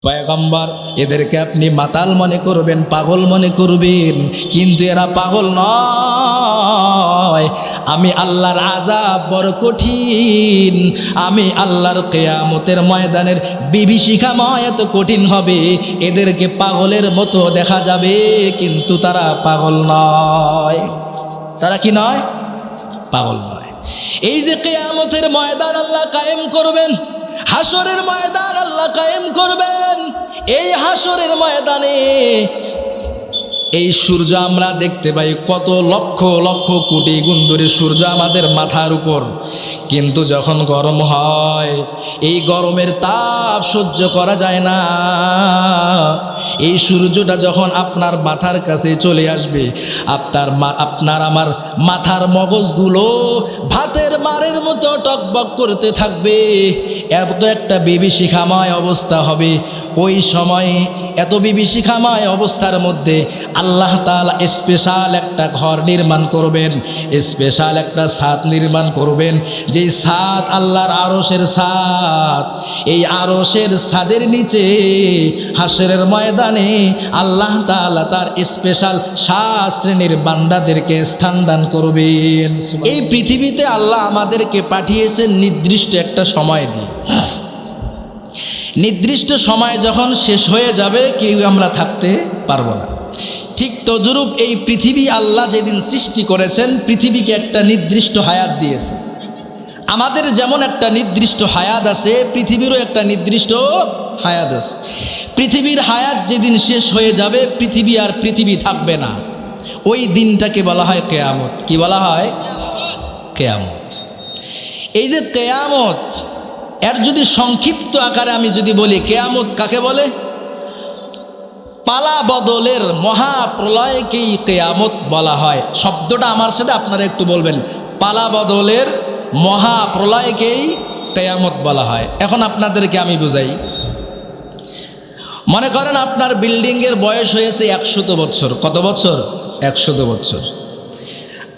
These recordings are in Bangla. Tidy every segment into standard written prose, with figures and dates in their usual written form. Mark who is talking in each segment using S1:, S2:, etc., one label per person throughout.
S1: পয়গম্বর এদেরকে আপনি মাতাল মনে করবেন, পাগল মনে করবেন, কিন্তু এরা পাগল নয়। আমি আল্লাহর আযাব বড় কঠিন, আমি আল্লাহর কিয়ামতের ময়দানের বিভীষিকাময় এত কঠিন হবে, এদেরকে পাগলের মতো দেখা যাবে কিন্তু তারা পাগল নয়। তারা কি নয়? পাগল নয়। এই যে কিয়ামতের ময়দান আল্লাহ কায়েম করবেন, হাসরের ময়দান আল্লাহ কায়েম করবেন, এই হাসরের ময়দানে এই সূর্য আমরা দেখতে পাই, কত লক্ষ লক্ষ কোটি গুণ ধরে সূর্য আমাদের মাথার উপর, কিন্তু যখন গরম হয় এই গরমের তাপ সহ্য করা যায় না। এই সূর্যটা যখন আপনার মাথার কাছে চলে আসবে, আপনার আমার মাথার মগজগুলো ভাতের মারের মতো টকবক করতে থাকবে, এত একটা বিভীষিকাময় অবস্থা হবে। ওই সময় এত বিভীষিকাময় অবস্থার মধ্যে আল্লাহ তাআলা স্পেশাল একটা ঘর নির্মাণ করবেন, স্পেশাল একটা ছাদ নির্মাণ করবেন, যেই ছাদ আল্লাহর আরশের ছাদ। এই আরশের ছাদের নিচে হাসরের ময়দানে আল্লাহ তাআলা তার স্পেশাল 7 শ্রেণীর বান্দাদেরকে স্থান দান করবেন। এই পৃথিবীতে আল্লাহ আমাদেরকে পাঠিয়েছেন নির্দিষ্ট একটা সময় দিয়ে। নির্দিষ্ট সময় যখন শেষ হয়ে যাবে কেউ আমরা থাকতে পারবো না। ঠিক তদ্রূপ এই পৃথিবী আল্লাহ যেদিন সৃষ্টি করেছেন, পৃথিবীকে একটা নির্দিষ্ট হায়াত দিয়েছে। আমাদের যেমন একটা নির্দিষ্ট হায়াত আছে, পৃথিবীরও একটা নির্দিষ্ট হায়াত আছে। পৃথিবীর হায়াত যেদিন শেষ হয়ে যাবে, পৃথিবী আর পৃথিবী থাকবে না, ওই দিনটাকে বলা হয় কিয়ামত। কি বলা হয়? কিয়ামত। এই যে কিয়ামত, এর যদি সংক্ষিপ্ত আকারে আমি যদি বলি, কিয়ামত কাকে বলে? পালা বদলের মহাপ্রলয়কেই কিয়ামত বলা হয়। শব্দটা আমার সাথে আপনারা একটু বলবেন, পালা বদলের মহাপ্রলয়কেই কিয়ামত বলা হয়। এখন আপনাদেরকে আমি বুঝাই। মনে করেন আপনার বিল্ডিংয়ের বয়স হয়েছে 100 বছর। কত বছর? 100 বছর।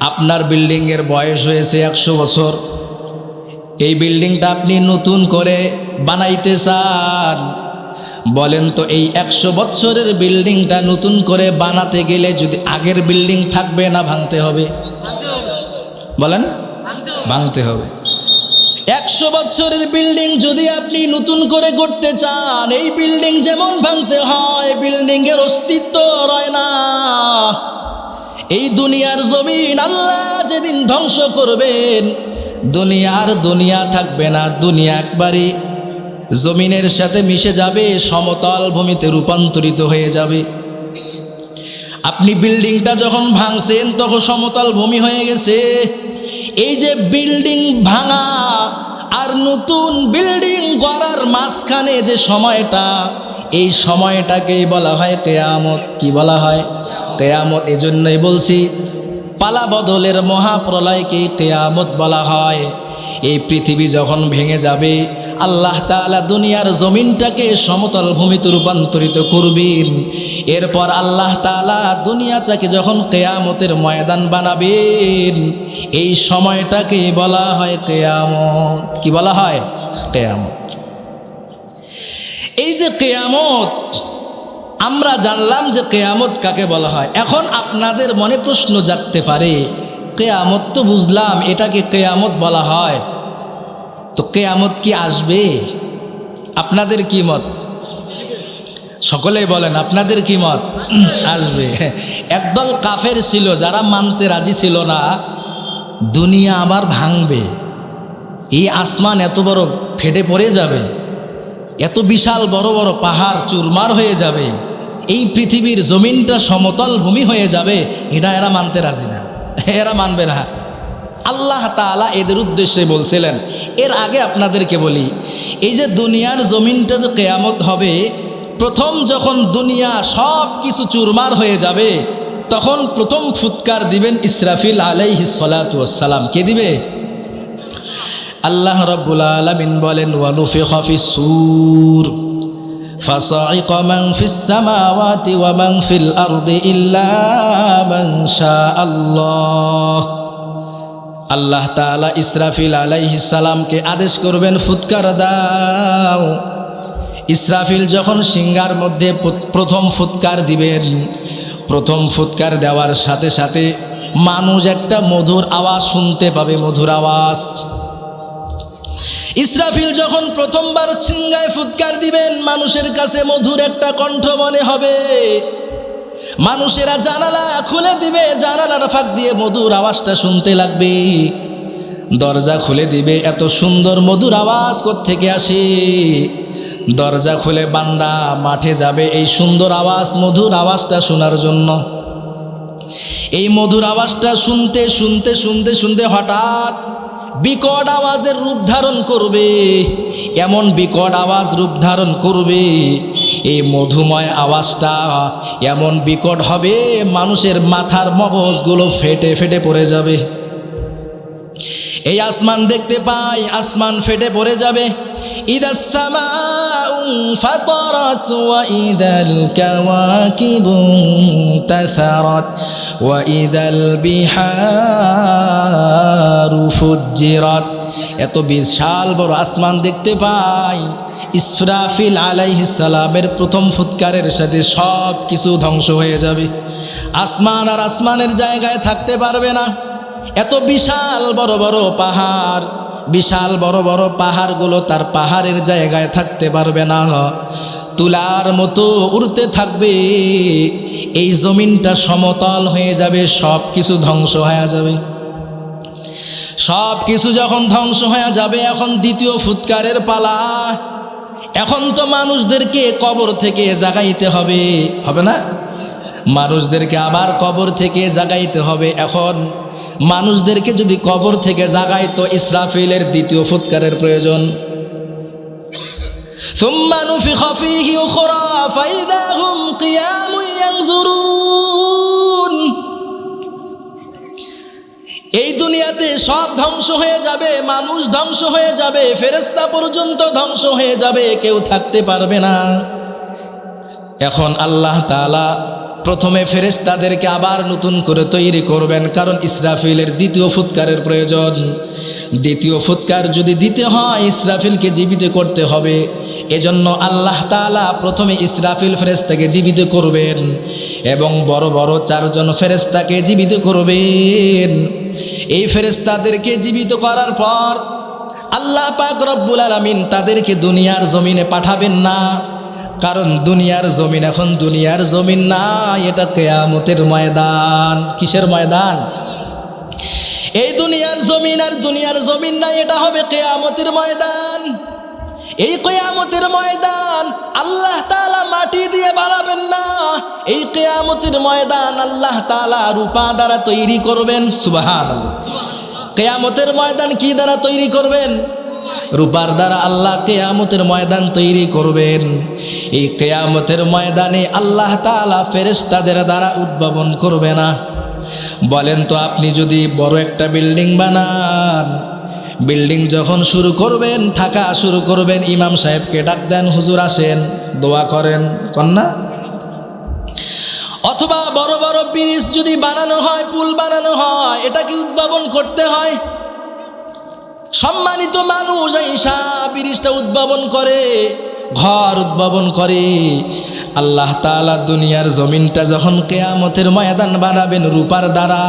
S1: আপনার বিল্ডিংয়ের বয়স হয়েছে 100 বছর। এই বিল্ডিংটা আপনি নতুন করে বানাইতে চান। বলেন তো, এই 100 বছরের বিল্ডিংটা নতুন করে বানাতে গেলে যদি আগের বিল্ডিং থাকবে না ভাঙতে হবে? বলেন, ভাঙতে হবে। 100 বছরের বিল্ডিং যদি আপনি নতুন করে করতে চান, এই বিল্ডিং যেমন ভাঙতে হয়, বিল্ডিংয়ের অস্তিত্ব রয় না। এই দুনিয়ার জমিন আল্লাহ যেদিন ধ্বংস করবেন, দুনিয়া থাকবে না, দুনিয়া একবারে জমিনের সাথে মিশে যাবে, সমতল ভূমিতে রূপান্তরিত হয়ে যাবে। আপনি বিল্ডিংটা যখন ভাঙছেন তখন সমতল ভূমি হয়ে গেছে। এই যে বিল্ডিং ভাঙা আর নতুন বিল্ডিং করার মাঝখানে যে সময়টা, এই সময়টাকেই বলা হয় কিয়ামত। কি বলা হয়? কিয়ামত। এজন্যই বলছি পালা বদলের মহাপ্রলয়কে কিয়ামত বলা হয়। এই পৃথিবী যখন ভেঙে যাবে, আল্লাহ তাআলা দুনিয়ার জমিনটাকে সমতল ভূমিতে রূপান্তরিত করবেন। এরপর আল্লাহ তাআলা দুনিয়াটাকে যখন কিয়ামতের ময়দান বানাবেন, এই সময়টাকে বলা হয় কিয়ামত। কি বলা হয়? কিয়ামত। এই যে কিয়ামত, আমরা জানলাম যে কিয়ামত কাকে বলা হয়। এখন আপনাদের মনে প্রশ্ন জাগতে পারে, কিয়ামত তো বুঝলাম, এটাকে কিয়ামত বলা হয়, তো কিয়ামত কি আসবে? আপনাদের কি মত? সকলেই বলেন, আপনাদের কি মত? আসবে। একদল কাফের ছিল যারা মানতে রাজি ছিল না, দুনিয়া আবার ভাঙবে, এই আসমান এত বড় ফেটে পড়ে যাবে, এত বিশাল বড় বড় পাহাড় চুরমার হয়ে যাবে, এই পৃথিবীর জমিনটা সমতল ভূমি হয়ে যাবে, এটা এরা মানতে রাজি না, এরা মানবে না। আল্লাহ তাআলা এদের উদ্দেশ্যে বলছিলেন। এর আগে আপনাদেরকে বলি, এই যে দুনিয়ার জমিনটা যে কিয়ামত হবে, প্রথম যখন দুনিয়া সব কিছু চুরমার হয়ে যাবে, তখন প্রথম ফুৎকার দিবেন ইসরাফিল আলাইহিস সালাতু ওয়াস সালাম। কে দিবে? আল্লাহ রাব্বুল আলামিন বলেন, ওয়া নুফিখা ফিস সূর ফাসাইকা মান ফিস সামাওয়াতি ওয়া মান ফিল আরদি ইল্লা মান শাআল্লাহ। আল্লাহ তাআলা ইসরাফিল আলাইহিস সালামকে আদেশ করবেন, ফুৎকার দাও। ইসরাফিল যখন সিংহার মধ্যে প্রথম ফুৎকার দিবেন, প্রথম ফুৎকার দেওয়ার সাথে সাথে মানুষ একটা মধুর আওয়াজ শুনতে পাবে, মধুর আওয়াজ। ইসরাফিল যখন প্রথমবার সিংহায় ফুৎকার দিবেন, মানুষের কাছে মধুর একটা কণ্ঠ মনে হবে। মানুষেরা জানালা খুলে দিবে, জানালার ফাঁক দিয়ে মধুর আওয়াজটা শুনতে লাগবে। দরজা খুলে দিবে, এত সুন্দর মধুর আওয়াজ কোত্থেকে আসে? দরজা খুলে বান্দা মাঠে যাবে এই সুন্দর আওয়াজ, মধুর আওয়াজটা শোনার জন্য। এই মধুর আওয়াজটা শুনতে শুনতে শুনতে শুনতে হঠাৎ বিকট আওয়াজের রূপ ধারণ করবে, এমন বিকট আওয়াজ রূপ ধারণ করবে, এই মধুময় আওয়াজটা এমন বিকট হবে মানুষের মাথার মগজগুলো ফেটে ফেটে পড়ে যাবে। এই আসমান দেখতে পাই, আসমান ফেটে পড়ে যাবে। ইদাস সামাউ ফাতারাত ওয়া ইদাল কাওয়াকিবু তাসারাত ওয়া ইদাল বিহারু ফুজ্জিরাত। এত বিশাল বড় আসমান দেখতে পাই। ইসরাফিল আলাইহিস সালামের প্রথম ফুৎকারের সাথে সব কিছু ধ্বংস হয়ে যাবে। আসমান আর আসমানের জায়গায় থাকতে পারবে না। এত বিশাল বড় বড় পাহাড়, বিশাল বড় বড় পাহাড়গুলো তার পাহাড়ের জায়গায় থাকতে পারবে না, তুলার মতো উড়তে থাকবে। এই জমিনটা সমতল হয়ে যাবে, সব কিছু ধ্বংস হয়ে যাবে। সব কিছু যখন ধ্বংস হয়ে যাবে, এখন দ্বিতীয় ফুৎকারের পালা। এখন তো মানুষদেরকে কবর থেকে জাগাইতে হবে, হবে না? মানুষদেরকে আবার কবর থেকে জাগাইতে হবে। এখন মানুষদেরকে যদি কবর থেকে জাগাইতো, ইসরাফিলের দ্বিতীয় ফুৎকারের প্রয়োজন। সুম্মা নুফিখা ফীহি উখরা ফাইযা হুম কিয়ামুন ইয়ানজুরুন। এই দুনিয়াতে সব ধ্বংস হয়ে যাবে, মানুষ ধ্বংস হয়ে যাবে, ফেরেশতা পর্যন্ত ধ্বংস হয়ে যাবে, কেউ থাকতে পারবে না। এখন আল্লাহ তাআলা প্রথমে ফেরেশতাদেরকে আবার নতুন করে তৈরি করবেন, কারণ ইসরাফিলের দ্বিতীয় ফুৎকারের প্রয়োজন। দ্বিতীয় ফুৎকার যদি দিতে হয়, ইসরাফিলকে জীবিত করতে হবে। এজন্য আল্লাহ তাআলা প্রথমে ইসরাফিল ফেরেশতাকে জীবিত করবেন এবং বড় বড় 4 জন ফেরেশতাকে জীবিত করবেন। এই ফেরেশতাদেরকে জীবিত করার পর আল্লাহ পাক রব্বুল আলামিন তাদেরকে দুনিয়ার জমিনে পাঠাবেন না, কারণ দুনিয়ার জমিন এখন দুনিয়ার জমিন না, এটা কিয়ামতের ময়দান। কিসের ময়দান? এই দুনিয়ার জমিন আর দুনিয়ার জমিন না, এটা হবে কিয়ামতের ময়দান। এই কিয়ামতের ময়দান আল্লাহ তাআলা মাটি দিয়ে বানাবেন না, এই কিয়ামতের ময়দান আল্লাহ তাআলা রূপা দ্বারা তৈরি করবেন। সুবহানাল্লাহ। কিয়ামতের ময়দান কি দ্বারা তৈরি করবেন? রূপার দ্বারা আল্লাহ কিয়ামতের ময়দান তৈরি করবেন। এই কিয়ামতের ময়দানে আল্লাহ তাআলা ফেরেশতাদের দ্বারা উদ্ভাবন করবে না। বলেন তো, আপনি যদি বড় একটা বিল্ডিং বানান, বিল্ডিং যখন শুরু করবেন, থাকা শুরু করবেন, ইমাম সাহেবকে ডাক দেন, হুজুর আসেন, দোয়া করেন, কন্যা। অথবা বড় বড় ব্রিজ যদি বানানো হয়, পুল বানানো হয়, এটা কি উদ্ভাবন করতে হয়? সম্মানিত মানুষ আইসা ব্রিজটা উদ্ভাবন করে, ঘর উদ্ভাবন করে। আল্লাহ তাআলা দুনিয়ার জমিনটা যখন কিয়ামতের ময়দান বানাবেন রূপার দ্বারা,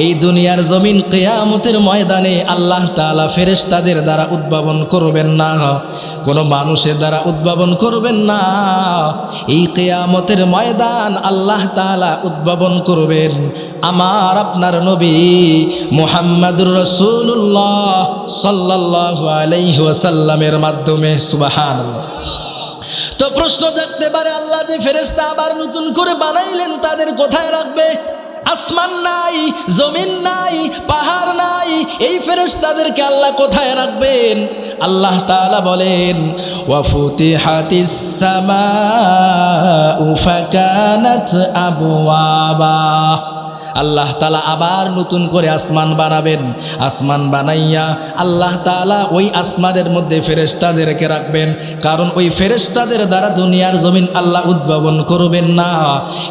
S1: এই দুনিয়ার জমিন কিয়ামতের ময়দানে আল্লাহ তাআলা ফেরেশতাদের দ্বারা উদ্ভাবন করবেন না, কোনো মানুষের দ্বারা উদ্ভাবন করবেন না। এই কিয়ামতের ময়দান আল্লাহ তাআলা উদ্ভাবন করবেন আমার আপনার নবী মুহাম্মদুর রাসূলুল্লাহ সাল্লাল্লাহু আলাইহি ওয়াসাল্লামের মাধ্যমে। সুবহানাল্লাহ। তো প্রশ্ন জাগতে পারে, আল্লাহ যে ফেরেশতা আবার নতুন করে বানাইলেন, তাদের কোথায় রাখবে? আসমান নাই, জমিন নাই, পাহাড় নাই, এই ফেরেশতাদেরকে আল্লাহ কোথায় রাখবেন? আল্লাহ তাআলা বলেন, ওয়া ফুতিহাতিস সামাউ ফাকানাত আবওয়াবা। আল্লাহ তাআলা আবার নতুন করে আসমান বানাবেন। আসমান বানাইয়া আল্লাহ তাআলা ওই আসমানের মধ্যে ফেরেশতাদেরকে রাখবেন, কারণ ওই ফেরেশতাদের দ্বারা দুনিয়ার জমিন আল্লাহ উদ্ভাবন করবেন না।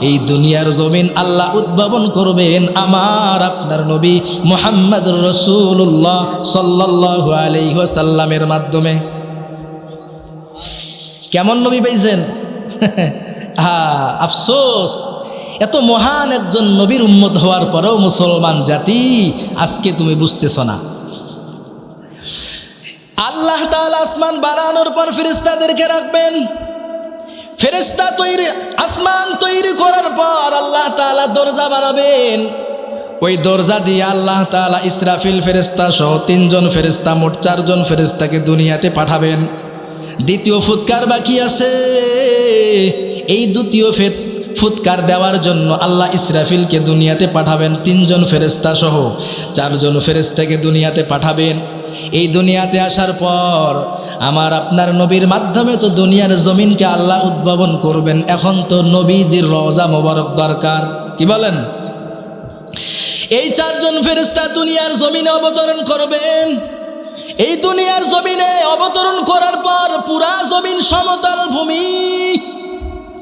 S1: এই দুনিয়ার জমিন আল্লাহ উদ্ভাবন করবেন আমার আপনার নবী মুহাম্মদুর রাসূলুল্লাহ সাল্লাল্লাহু আলাইহি ওয়াসাল্লামের মাধ্যমে। কেমন নবী পাইছেন? আফসোস, এত মহান একজন নবীর উম্মত হওয়ার পরেও মুসলমান জাতি আজকে তুমি বুঝতেছ না। আল্লাহ তাআলা আসমান বানানোর পর ফেরেশতাদেরকে রাখবেন। ফেরেশতা তৈরি, আসমান তৈরি করার পর আল্লাহ তাআলা দরজা বানাবেন। ওই দরজা দিয়ে আল্লাহ তাআলা ইসরাফিল ফেরেশতা সহ 3 জন ফেরেশতা, মোট 4 জন ফেরেশতাকে দুনিয়াতে পাঠাবেন। দ্বিতীয় ফুৎকার বাকি আছে। এই দ্বিতীয় ফুৎকার দেওয়ার জন্য আল্লাহ ইসরাফিলকে দুনিয়াতে পাঠাবেন। 3 জন ফেরেশতা সহ 4 জন ফেরেশতাকে দুনিয়াতে পাঠাবেন। এই দুনিয়াতে আসার পর আমার আপনার নবীর মাধ্যমে তো দুনিয়ার জমিনকে আল্লাহ উদ্ভাবন করবেন। এখন তো নবীজির রওজা মোবারক দরকার, কি বলেন? এই 4 জন ফেরেশতা দুনিয়ার জমিনে অবতরণ করবেন। এই দুনিয়ার জমিনে অবতরণ করার পর পুরা জমিন সমতল ভূমি,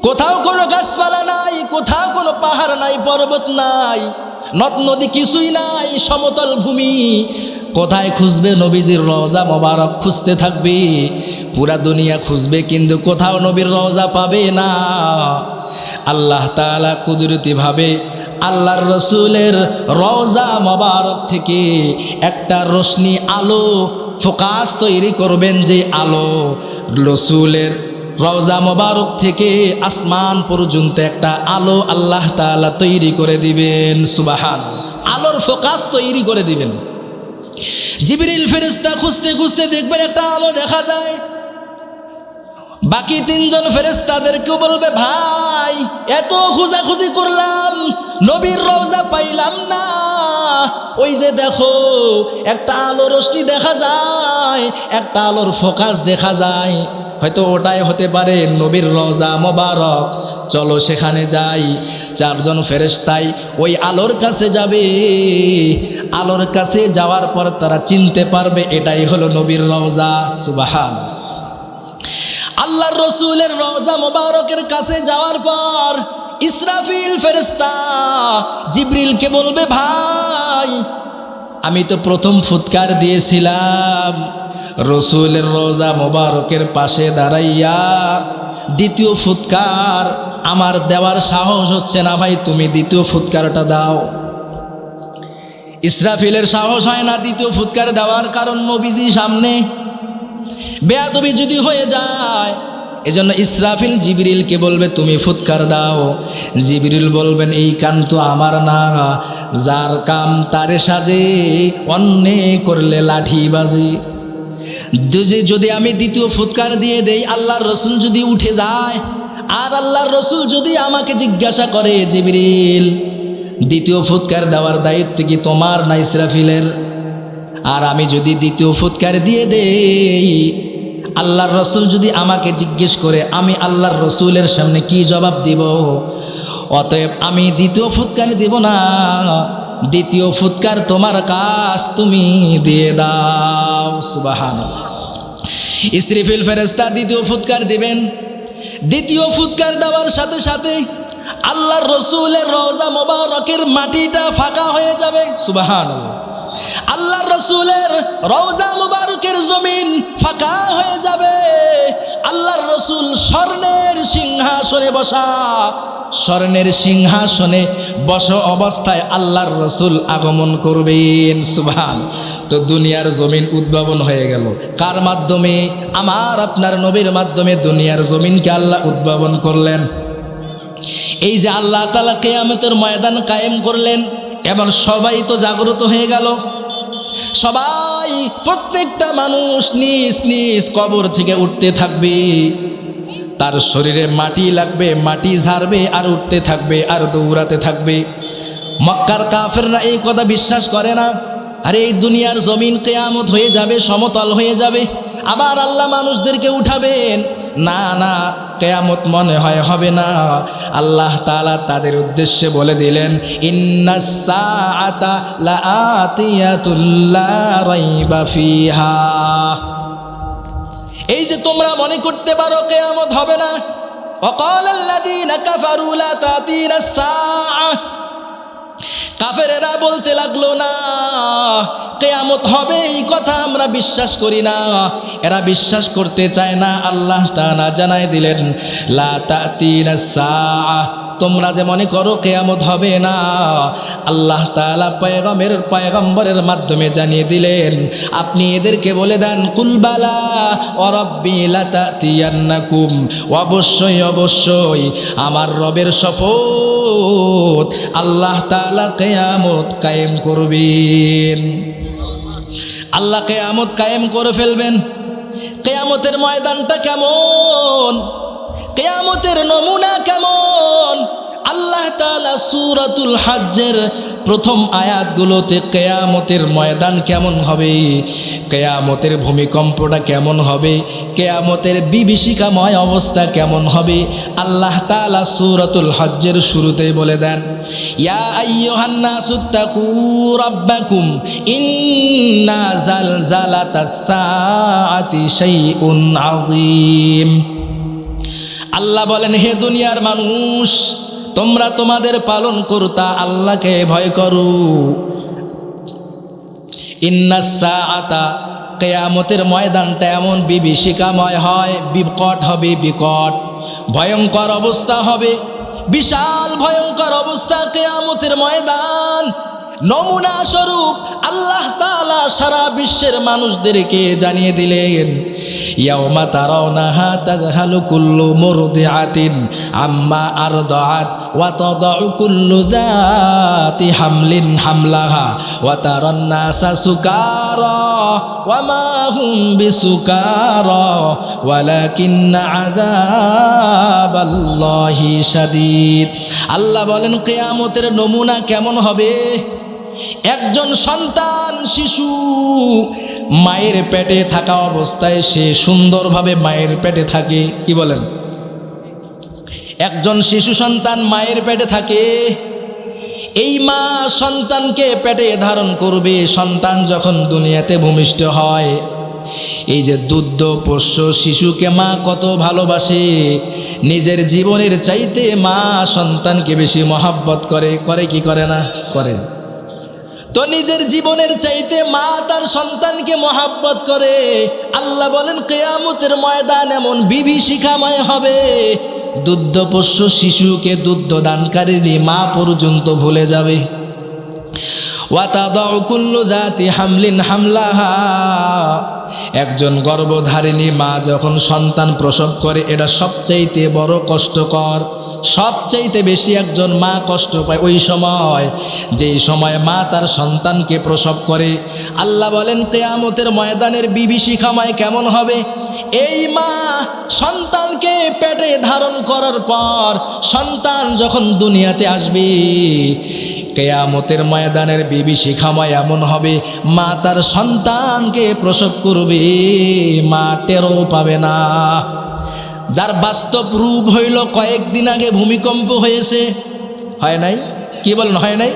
S1: কোথাও কোনো গাছপালা নাই, কোথাও কোনো পাহাড় নাই, পর্বত নাই, নদ নদী কিছুই নাই, সমতল ভূমি। কোথায় খুঁজবে নবীজির রওজা মোবারক? খুঁজতে থাকবে, পুরা দুনিয়া খুঁজবে, কিন্তু কোথাও নবীর রওজা পাবে না। আল্লাহ তাআলা কুদরতিভাবে আল্লাহর রসুলের রওজা মোবারক থেকে একটা রোশনি, আলো, ফোকাস তৈরি করবেন। যে আলো রসুলের রওজা মোবারক থেকে আসমান পর্যন্ত একটা আলো আল্লাহ তাআলা তৈরি করে দিবেন। সুবহানাল্লাহ, আলোর ফোকাস তৈরি করে দিবেন। জিবরিল ফেরেশতা খুঁজতে খুঁজতে দেখবেন একটা আলো দেখা যায়। বাকি 3 জন ফেরেশতাদেরকেও বলবে, ভাই এত খোঁজাখুঁজি করলাম, নবীর রওজা পাইলাম না। ওই যে দেখো একটা আলো রশ্মি দেখা যায়, একটা আলোর ফোকাস দেখা যায়, হয়তো ওটাই হতে পারে নবীর রওজা মোবারক, চলো সেখানে যাই। 4 জন ফেরেশতাই ওই আলোর কাছে যাবে। আলোর কাছে যাওয়ার পর তারা চিনতে পারবে এটাই হলো নবীর রওজা। সুবহানাল্লাহ। আল্লাহর রসুলের রওজা মোবারকের কাছে যাওয়ার পর ইসরাফিল ফেরেশতা জিবরিলকে বলবে, ভাই আমি তো প্রথম ফুৎকার দিয়েছিলাম, রসুলের রওজা মোবারকের পাশে দাঁড়াইয়া দ্বিতীয় ফুৎকার আমার দেওয়ার সাহস হচ্ছে না, ভাই তুমি দ্বিতীয় ফুৎকারটা দাও। ইসরাফিলের সাহস হয় না দ্বিতীয় ফুৎকার দেওয়ার, কারণ নবীজি সামনে, বেয়াদবি যদি হয়ে যায়। এজন্য ইসরাফিল জিবরিলকে বলবে, তুমি ফুৎকার দাও। জিবরিল বলবেন, এই কাম তো আমার না, যার কাম তারে সাজে, অন্যে করলে লাঠি বাজে। যদি আমি দ্বিতীয় ফুৎকার দিয়ে দেই, আল্লাহর রসুল যদি উঠে যায়, আর আল্লাহর রসুল যদি আমাকে জিজ্ঞাসা করে, জিবরিল দ্বিতীয় ফুৎকার দেওয়ার দায়িত্ব কি তোমার না ইসরাফিলের? আর আমি যদি দ্বিতীয় ফুৎকার দিয়ে দেই, আল্লাহর রসুল যদি আমাকে জিজ্ঞেস করে, আমি আল্লাহর রসুলের সামনে কি জবাব দিব? অতএব আমি দ্বিতীয় ফুৎকার দিব না, দ্বিতীয় ফুৎকার তোমার কাজ, তুমি দিয়ে দাও। সুবহানাল্লাহ। ইসরাফিল ফেরেশতা দ্বিতীয় ফুৎকার দিবেন। দ্বিতীয় ফুৎকার দেওয়ার সাথে সাথে আল্লাহর রসুলের রওজা মোবারকের মাটিটা ফাঁকা হয়ে যাবে। সুবহানাল্লাহ। আল্লাহর রসুলের রওজা মুবারকের জমিন ফাঁকা হয়ে যাবে। আল্লাহর রসুল স্বর্ণের সিংহাসনে বসা, স্বর্ণের সিংহাসনে বসা অবস্থায় আল্লাহর রসুল আগমন করবেন। সুবহান। তো দুনিয়ার জমিন উদ্ভাবন হয়ে গেল কার মাধ্যমে? আমার আপনার নবীর মাধ্যমে দুনিয়ার জমিনকে আল্লাহ উদ্ভাবন করলেন। এই যে আল্লাহ তাআলা কিয়ামতের ময়দান কায়েম করলেন, এবার সবাই তো জাগ্রত হয়ে গেল। সবাই, প্রত্যেকটা মানুষ নিজ নিজ কবর থেকে উঠতে থাকবে। তার শরীরে মাটি লাগবে, মাটি ঝাড়বে, আর উঠতে থাকবে, আর দৌড়াতে থাকবে। মক্কার কাফেররা এই কথা বিশ্বাস করে না। আরে এই দুনিয়ার জমিন কিয়ামত হয়ে যাবে, সমতল হয়ে যাবে, আবার আল্লাহ মানুষদেরকে উঠাবেন। না না, কিয়ামত মনে হয় হবে না। আল্লাহ তাআলা তাদের উদ্দেশ্যে বলে দিলেন, ইন্নাস সাআতা লাআতিয়াতুল লা রাইবা ফিহা। এই যে তোমরা মনে করতে পারো কিয়ামত হবে না, ওয়াকালাল্লাযীনা কাফারু লা তা'তিনাস সাআ, কাফেরেরা বলতে লাগলো, না কিয়ামত হবে এই কথা আমরা বিশ্বাস করি না, এরা বিশ্বাস করতে চায় না। আল্লাহ তাআলা জানায় দিলেন, লা তা'তিনাস সাআ, তোমরা যে মনে করো কিয়ামত হবে না, আল্লাহ তাআলা পয়গম্বরের মাধ্যমে জানিয়ে দিলেন, আপনি এদেরকে বলে দেন, কুল বালা ওয়া রাব্বি লাতা'তিয়ান্নাকুম, অবশ্যই অবশ্যই আমার রবের শপথ, আল্লাহ তাআলা কিয়ামত কায়েম করবেন। আল্লাহ কিয়ামত কায়েম করে ফেলবেন। কিয়ামতের ময়দানটা কেমন, কিয়ামতের নমুনা কেমন, আল্লাহ তাআলা সূরাতুল হজ্জের প্রথম আয়াতগুলোতে কিয়ামতের ময়দান কেমন হবে, কিয়ামতের ভূমিকম্পটা কেমন হবে, কিয়ামতের বিভীষিকাময় অবস্থা কেমন হবে, আল্লাহ তাআলা সূরাতুল হজ্জের শুরুতেই বলে দেন, ইয়া আইয়ুহান নাসুত্তাকু রাব্বাকুম ইন্না জালজালাতাস সাআতি শাইউন আযীম। আল্লাহ বলেন, হে দুনিয়ার মানুষ, তোমরা তোমাদের পালন কর্তা আল্লাহকে ভয় করো। ইন্নাস সাআতা, কিয়ামতের ময়দানটা এমন বিভীষিকাময় হয়, বিকট হবে, বিকট ভয়ঙ্কর অবস্থা হবে, বিশাল ভয়ঙ্কর অবস্থা কিয়ামতের ময়দান। নমুনা স্বরূপ আল্লাহ তাআলা সারা বিশ্বের মানুষদেরকে জানিয়ে দিলেন, ইয়াউমা তারাউনাহা তাযহালু কুল্লু মুরদিআতিন আম্মা আরদাআত ওয়া তাদাউ কুল্লু যাতি হামলিন হামলাহা ওয়া তারান নাসা সুকারা ওয়া মা হুম বিসুকারা ওয়ালাকিন্না আযাবাল্লাহি শাদীদ। আল্লাহ বলেন, কিয়ামতের নমুনা কেমন হবে। একজন সন্তান শিশু মায়ের পেটে থাকা অবস্থায় সে সুন্দরভাবে মায়ের পেটে থাকে, কি বলেন, একজন শিশু সন্তান মায়ের পেটে থাকে, এই মা সন্তানকে পেটে ধারণ করবে। সন্তান যখন দুনিয়াতে ভূমিষ্ঠ হয়, এই যে দুগ্ধ পোষ্য শিশুকে মা কত ভালোবাসে, নিজের জীবনের চাইতে মা সন্তানকে বেশি মহব্বত করে, করে কি করে না, করে। তো নিজের জীবনের চাইতে মা তার সন্তানকে মহব্বত করে। আল্লাহ বলেন, কিয়ামতের ময়দান এমন বিভীষিকাময় হবে, দুগ্ধপোষ্য শিশুকে দুগ্ধ দানকারী মা পর্যন্ত ভুলে যাবে। ওয়া তাদাউ কুল্লু যাতি হামলিন হামলাহা, একজন গর্ভধারিণী মা যখন সন্তান প্রসব করে, এটা সবচাইতে বড় কষ্টকর, সবচাইতে বেশি একজন মা কষ্ট পায় ওই সময়, যেই সময় মা তার সন্তানকে প্রসব করে। আল্লাহ বলেন, কিয়ামতের ময়দানের বিভীষিকাময় কেমন হবে। এই মা সন্তানকে পেটে ধারণ করার পর সন্তান যখন দুনিয়াতে আসবে, কিয়ামতের ময়দানের বিভীষিকাময় এমন হবে, মা তার সন্তানকে প্রসব করবে, মা টেরও পাবে না। যার বাস্তব রূপ হইল, কয়েকদিন আগে ভূমিকম্প হয়েছে, হয় নাই, কি বলেন, হয় নাই,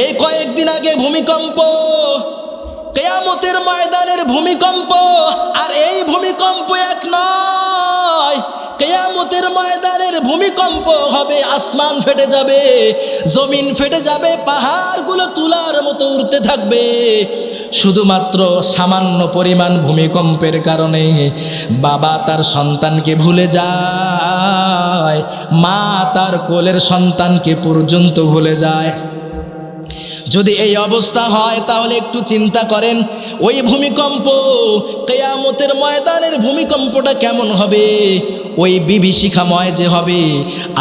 S1: এই কয়েকদিন আগে ভূমিকম্প, কিয়ামতের ময়দানের ভূমিকম্প। আর এই ভূমিকম্প এক নয়, কিয়ামতের ময়দানের ভূমিকম্প হবে, আসমান ফেটে যাবে, জমিন ফেটে যাবে, পাহাড়গুলো তুলার মতো উড়তে থাকবে। শুধুমাত্র সামান্য পরিমাণ ভূমিকম্পের কারণে বাবা তার সন্তানকে ভুলে যায়, মা তার কোলের সন্তানকে পর্যন্ত ভুলে যায়। যদি এই অবস্থা হয় তাহলে একটু চিন্তা করেন, ওই ভূমিকম্প, কিয়ামতের ময়দানের ভূমিকম্পটা কেমন হবে, ওই বিভীষিকাময় যে হবে।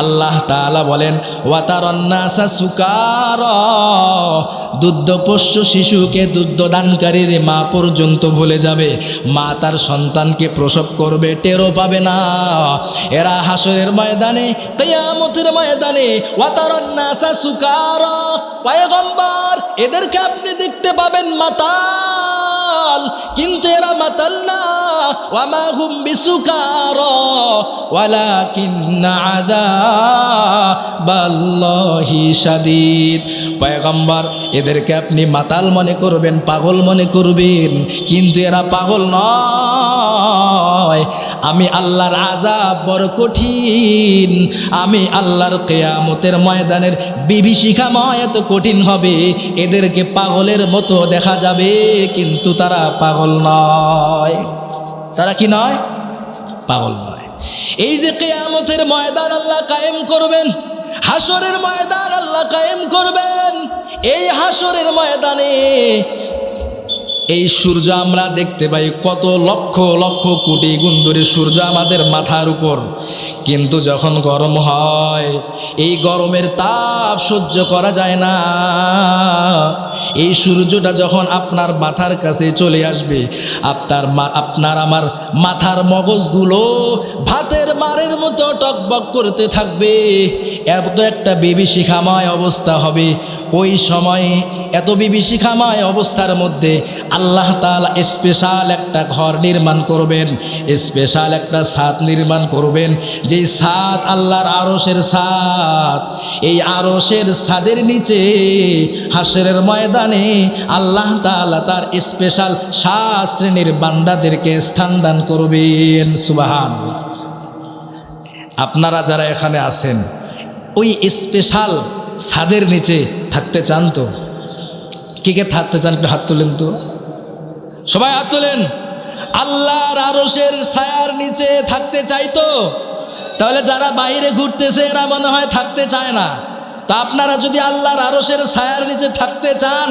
S1: আল্লাহ তাআলা বলেন, ওয়া তারান নাসা সুকারা, দুগ্ধপোষ্য শিশুকে দুগ্ধ দানকারীর মা পর্যন্ত ভুলে যাবে, মা তার সন্তানকে প্রসব করবে, টেরও পাবে না। এরা হাসরের ময়দানে, কিয়ামতের ময়দানে, ওয়া তারান নাসা সুকারা, পয়গম্বর এদেরকে আপনি দেখতে পাবেন মাতাল, কিন্তু এরা মাতাল না। ওয়া মা হুম বিসুকারা ওয়ালাকিন্না আযাবাল্লাহি শাদীদ। পয়গম্বর এদেরকে আপনি মাতাল মনে করবেন, পাগল মনে করবেন, কিন্তু এরা পাগল নয়। আমি আল্লাহর আযাব বড় কঠিন, আমি আল্লাহর কিয়ামতের ময়দানের বিভীষিকাময় এত কঠিন হবে, এদেরকে পাগলের মতো দেখা যাবে কিন্তু তারা পাগল নয়। তারা কি নয়? পাগল নয়। এই যে কিয়ামতের ময়দান আল্লাহ কায়েম করবেন, হাসরের ময়দান আল্লাহ কায়েম করবেন, এই হাসরের ময়দানে এই সূর্য আমরা দেখতে পাই কত লক্ষ লক্ষ কোটি গুণ ধরে সূর্য আমাদের মাথার উপর, কিন্তু যখন গরম হয় এই গরমের তাপ সহ্য করা যায় না। এই সূর্যটা যখন আপনার মাথার কাছে চলে আসবে, আপনার আমার মাথার মগজগুলো ভাতের মারের মতো টকবক করতে থাকবে, এত একটা বিভীষিকাময় অবস্থা হবে। ওই সময়ে এত বিভীষিকাময় অবস্থার মধ্যে আল্লাহ তাআলা স্পেশাল একটা ঘর নির্মাণ করবেন, স্পেশাল একটা ছাদ নির্মাণ করবেন, যেই ছাদ আল্লাহর আরশের ছাদ। এই আরশের ছাদের নিচে হাসরের ময়দানে আল্লাহ তাআলা তার স্পেশাল 7 শ্রেণীর বান্দাদেরকে স্থান দান করবেন। সুবহানাল্লাহ। আপনারা যারা এখানে আছেন ওই স্পেশাল ছাদের নিচে থাকতে চান তো? কে কে থাকতে চান একটু হাত তোলেন তো, সবাই হাত তোলেন। আল্লাহর আরশের ছায়ার নিচে থাকতে চাই তো? তাহলে যারা বাইরে ঘুরতেছে এরা মনে হয় থাকতে চায় না। তা আপনারা যদি আল্লাহর আরশের ছায়ার নিচে থাকতে চান,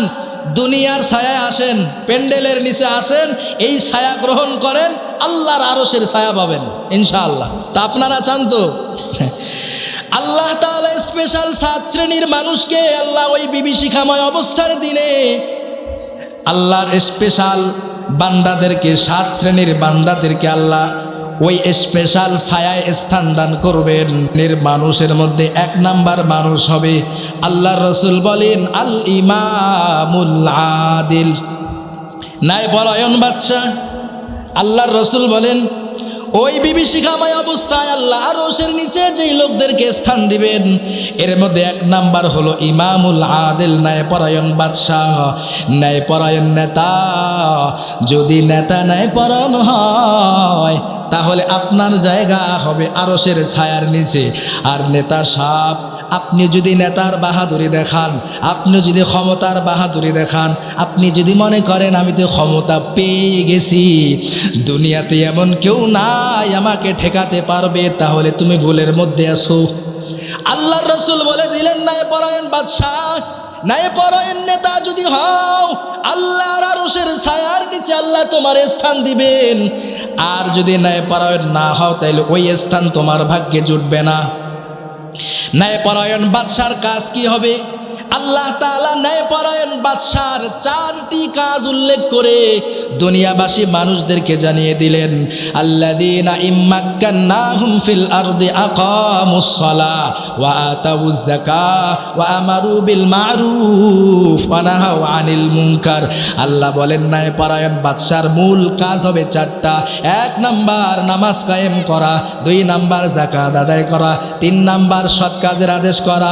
S1: দুনিয়ার ছায়ায় আসেন, প্যান্ডেলের নিচে আসেন, এই ছায়া গ্রহণ করেন, আল্লাহর আরশের ছায়া পাবেন ইনশাআল্লাহ। তা আপনারা চান তো? আল্লাহ তাআলা স্পেশাল 7 শ্রেণীর মানুষকে আল্লাহ ওই বিভীষিকাময় অবস্থার দিনে আল্লাহর স্পেশাল বান্দাদেরকে 7 শ্রেণীর বান্দাদেরকে আল্লাহ ওই স্পেশাল ছায়ায় স্থান দান করবেন। মানুষের মধ্যে 1 নাম্বার মানুষ হবে, আল্লাহর রাসূল বলেন, আল ইমামুল আদিল, ন্যায়পরায়ণ বাদশা। আল্লাহর রাসূল বলেন ওই বিভীষিকাময় অবস্থায় আল্লাহ আরশের নিচে যেই লোকদেরকে স্থান দিবেন, এর মধ্যে 1 নাম্বার হলো ইমামুল আদিল, ন্যায়পরায়ণ বাদশাহ, ন্যায়পরায়ণ নেতা। যদি নেতা ন্যায়পরায়ণ হয় তাহলে আপনার জায়গা হবে আরশের ছায়ার নিচে। আর নেতা সাপ, আপনি যদি নেতার বাহাদুরি দেখান, আপনি যদি ক্ষমতার বাহাদুরি দেখান, আপনি যদি মনে করেন আমি তো ক্ষমতা পেয়ে গেছি, দুনিয়াতে এমন কেউ নাই আমাকে ঠেকাতে পারবে, তাহলে তুমি ভুলের মধ্যে আসো। আল্লাহর রাসূল বলে দিলেন, ন্যায়পরায়ণ বাদশাহ, ন্যায়পরায়ণ নেতা যদি হও, আল্লাহর আরশের ছায়ার নিচে আল্লাহ তোমার স্থান দিবেন। আর যদি ন্যায়পরায়ণ না হও তাহলে ওই স্থান তোমার ভাগ্যে জুটবে না। ন্যায়পরায়ণ বাদশার কাজ কি হবে? আল্লাহ তাআলা ন্যায়পরায়ণ বাদশার 4টি কাজ উল্লেখ করে দুনিয়াবাসী মানুষদেরকে জানিয়ে দিলেন। আল্লাযীনা ইম্মাক্কান্নাহুম ফিল আরদি আকামুস সালাহ ওয়া আতাউয যাকাহ ওয়া আমারু বিল মা'রুফ ওয়া নাহাউ আনিল মুনকার। আল্লাহ বলেন ন্যায়পরায়ণ বাদশার মূল কাজ হবে 4টা। 1 নাম্বার নামাজ কায়েম করা, 2 নাম্বার যাকাত আদায় করা, 3 নাম্বার সৎ কাজের আদেশ করা,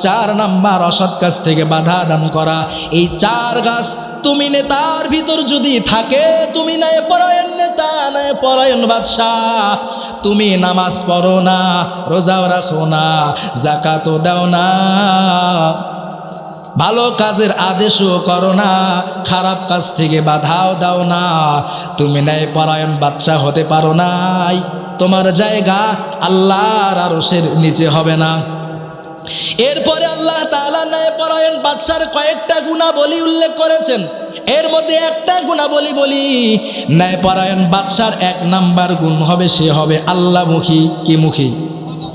S1: 4 নাম্বার অসৎ কাজ থেকে বাধা দান করা। এই 4 কাজ তুমি নেতার ভিতর যদি থাকে, তুমি ন্যায়পরায়ণ নেতা, ন্যায়পরায়ণ বাদশাহ, তুমি নামাজ পড়ো না, রোজাও রাখো না, যাকাতও দাও না, ভালো কাজের আদেশও করো না, খারাপ কাজ থেকে বাধাও দাও না, তুমি ন্যায়পরায়ণ বাদশাহ হতে পারো নাই, তোমার জায়গা আল্লাহর আরশের নিচে হবে না। এরপরে আল্লাহ তাআলা ন্যায়পরায়ণ বাদশার কয়েকটা গুণাবলী উল্লেখ করেছেন। এর মধ্যে একটা গুণাবলী বলি, ন্যায়পরায়ণ বাদশার 1 নাম্বার গুণ হবে, সে হবে আল্লাহমুখী। কি মুখী?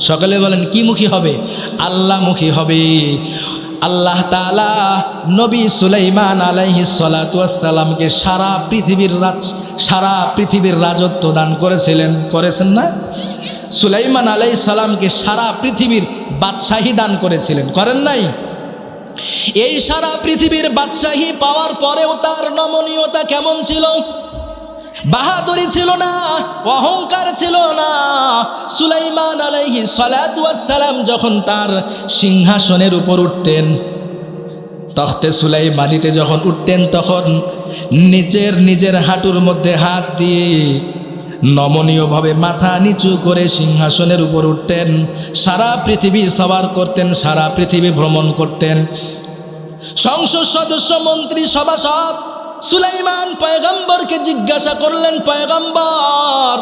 S1: সকলে বলেন কি মুখী হবে? আল্লাহমুখী হবে। আল্লাহ তাআলা নবী সুলাইমান আলাইহিস সালাতু ওয়াস সালামকে সারা পৃথিবীর রাজত্ব দান করেছেন না? সুলাইমান আলাইহিস সালামকে সারা পৃথিবীর বাদশাহী দান করেছিলেন, করেন নাই? এই সারা পৃথিবীর বাদশাহী পাওয়ার পরেও তার নমনীয়তা কেমন ছিল? বাহাদুরি ছিল না, অহংকার ছিল না। সুলাইমান আলাইহিস সালাতু ওয়াস সালাম যখন তার সিংহাসনের উপর উঠতেন, তখতে সুলাইমানিতে যখন উঠতেন, তখন নিজের হাঁটুর মধ্যে হাত দিয়ে নমনীয়ভাবে মাথা নিচু করে সিংহাসনের উপর উঠতেন, সারা পৃথিবী সওয়ার করতেন, সারা পৃথিবী ভ্রমণ করতেন। সংসদ সদস্য, মন্ত্রী, সভাসদ সুলাইমান পয়গম্বরকে জিজ্ঞাসা করলেন, পয়গম্বর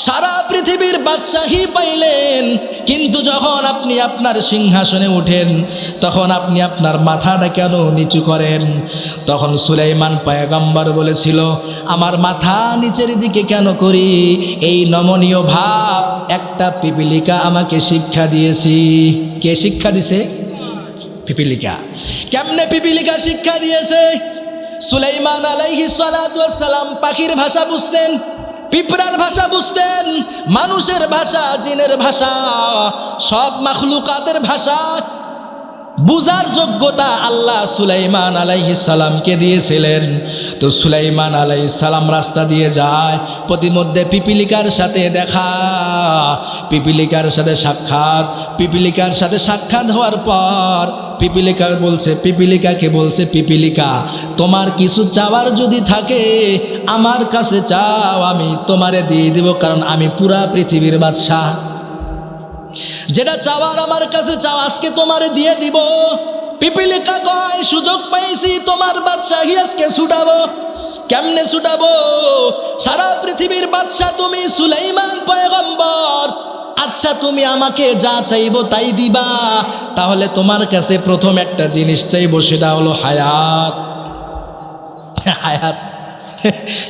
S1: সারা পৃথিবীর বাদশাহী পাইলেন, কিন্তু যখন আপনি আপনার সিংহাসনে ওঠেন তখন আপনি আপনার মাথাটা কেন নিচু করেন? তখন সুলাইমান পয়গম্বর বলেছিল, আমার মাথা নিচের দিকে কেন করি, এই নমনীয় ভাব একটা পিপীলিকা আমাকে শিক্ষা দিয়েছি। কে শিক্ষা দিছে? পিপীলিকা। কেমনে পিপীলিকা শিক্ষা দিয়েছে? সুলাইমান আলাইহিস সালাতু ওয়াস সালাম পাখির ভাষা বুঝতেন, পিঁপড়ার ভাষা বুঝতেন, মানুষের ভাষা, জিনের ভাষা, সব মাখলুকাতের ভাষা বুঝার যোগ্যতা আল্লাহ সুলাইমান আলাইহিস সালামকে দিয়েছিলেন। তো সুলাইমান আলাইহিস সালাম রাস্তা দিয়ে যায়, প্রতিমধ্যে পিপীলিকার সাথে দেখা, পিপীলিকার সাথে সাক্ষাৎ। পিপীলিকার সাথে সাক্ষাৎ হওয়ার পর পিপীলিকা বলছে, পিপীলিকাকে বলছে, পিপীলিকা তোমার কিছু চাওয়ার যদি থাকে আমার কাছে চাও, আমি তোমারে দিয়ে দেব, কারণ আমি পুরা পৃথিবীর বাদশাহ। যেটা চাওয়ার আমার কাছে চাও, আজকে তোমারে দিয়ে দিব। পিপীলিকা কয়, সুযোগ পাইছি তোমার বাদশাহী আজকে ছুটাবো। কেমনে ছুটাবো? সারা পৃথিবীর বাদশাহ তুমি, সুলাইমান পয়গম্বর। আচ্ছা তুমি আমাকে যা চাইবো তাই দিবা, তাহলে তোমার কাছে প্রথম একটা জিনিস চাইবো, সেটা হলো হায়াত। হায়াত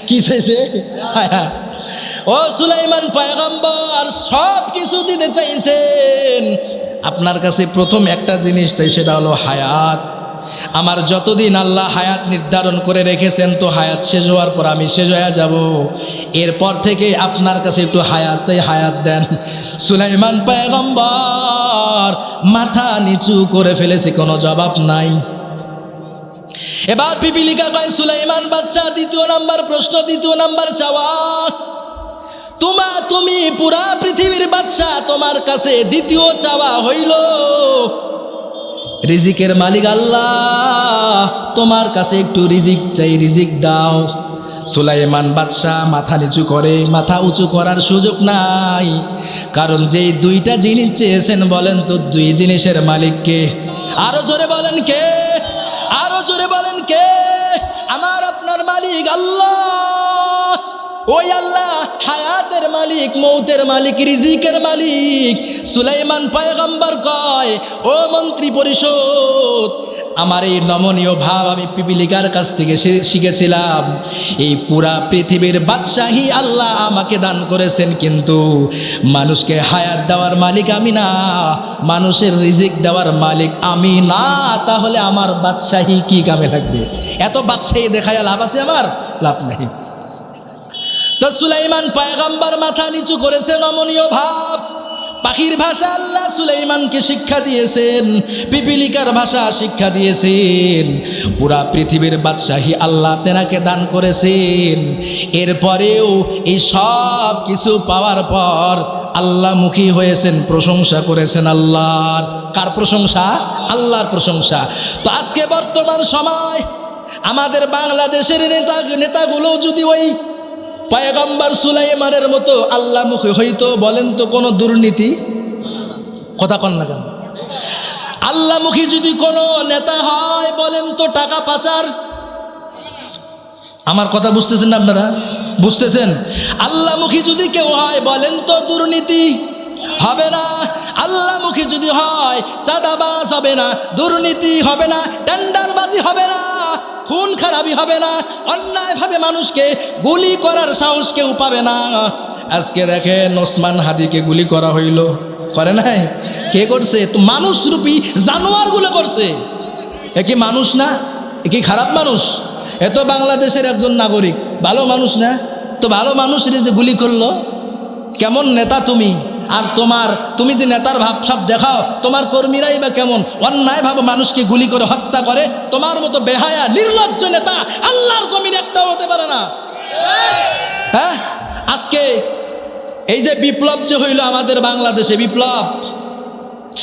S1: কি চাইছে? হায়াত। ও সুলাইমান পয়গম্বর, সব কিছু দিতে চাইছেন, আপনার কাছে প্রথম একটা জিনিস চাই, সেটা হলো হায়াত। আমার যতদিন আল্লাহ হায়াত নির্ধারণ করে রেখেছেন, তো হায়াত শেষ হওয়ার পর আমি শেষ হয়ে যাব, এরপর থেকে আপনার কাছে একটু হায়াত চাই, হায়াত দেন। সুলাইমান পয়গম্বর মাথা নিচু করে ফেলেছে, কোনো জবাব নাই। এবার পিপীলিকা কয়, সুলাইমান বাদশাহ দ্বিতীয় নাম্বার প্রশ্ন, দ্বিতীয় নাম্বার চাওয়া, তুমি পুরা পৃথিবীর বাদশাহ, তোমার কাছে দ্বিতীয় চাওয়া হইল রিজিকের মালিক আল্লাহ, তোমার কাছে একটু রিজিক চাই, রিজিক দাও। সুলাইমান বাদশাহ মাথা নিচু করে, মাথা উঁচু করার সুযোগ নাই, কারণ যেই দুইটা জিনিস চেয়েছেন, বলেন তো দুই জিনিসের মালিক কে? আরো জোরে বলেন কে? আরো জোরে বলেন কে? আমার আপনার মালিক আল্লাহ। ওই আল্লাহ হায়াতের মালিক, মৌতের মালিক, রিজিকের মালিক। সুলাইমান পয়গম্বর কয়, ও মন্ত্রী পরিষদ, আমার এই নমনীয় ভাব আমি পিপীলিকার কাছ থেকে শিখেছিলাম। এই পুরা পৃথিবীর বাদশাহী আল্লাহ আমাকে দান করেছেন, কিন্তু মানুষকে হায়াত দেওয়ার মালিক আমি না, মানুষের রিজিক দেওয়ার মালিক আমি না, তাহলে আমার বাদশাহী কি কামে লাগবে? এত বাদশাহী দেখায় লাভ আছে? আমার লাভ নেই। তো সুলাইমান পয়গম্বর মাথা নিচু করেছে, নমনীয় ভাব। পাখির ভাষা আল্লাহ সুলাইমানকে শিক্ষা দিয়েছেন, পিপীলিকার ভাষা শিক্ষা দিয়েছেন, পুরা পৃথিবীর বাদশাহী আল্লাহ তেনাকে দান করেছেন। এরপরেও এই সব কিছু পাওয়ার পর আল্লাহমুখী হয়েছেন, প্রশংসা করেছেন আল্লাহর। কার প্রশংসা? আল্লাহর প্রশংসা। তো আজকে বর্তমান সময় আমাদের বাংলাদেশের নেতাগুলো যদি ওই পয়গম্বর সুলাইমানের মতো আল্লাহমুখী হইতো, বলেন তো কোনো দুর্নীতি? কথা কন না কেন? আল্লাহমুখী যদি কোনো নেতা হয়, বলেন তো টাকা পাচার? আমার কথা বুঝতেছেন না আপনারা? বুঝতেছেন? আল্লাহমুখী যদি কেউ হয়, বলেন তো দুর্নীতি হবে না? আল্লাহমুখী যদি হয়, চাঁদাবাজ হবে না, দুর্নীতি হবে না, টেন্ডারবাজি হবে না, খুন খারাপি হবে না, অন্যায়ভাবে মানুষকে গুলি করার সাহস কেউ পাবে না। আজকে দেখেন ওসমান হাদিকে গুলি করা হইল, করে নাই? কে করছে? তো মানুষরূপী জানোয়ারগুলো করছে। এ কি মানুষ না? এ কি খারাপ মানুষ? এ তো বাংলাদেশের একজন নাগরিক, ভালো মানুষ না? তো ভালো মানুষের যে গুলি করলো, কেমন নেতা তুমি? আর তুমি যে নেতার ভাবসাব দেখাও, তোমার কর্মীরাই বা কেমন অন্যায়ভাবে মানুষকে গুলি করে হত্যা করে। তোমার মতো বেহায়া নির্লজ্জ নেতা আল্লাহর জমিনে একটাও হতে পারে না। হ্যাঁ, আজকে এই যে বিপ্লব যে হইল আমাদের বাংলাদেশে, বিপ্লব,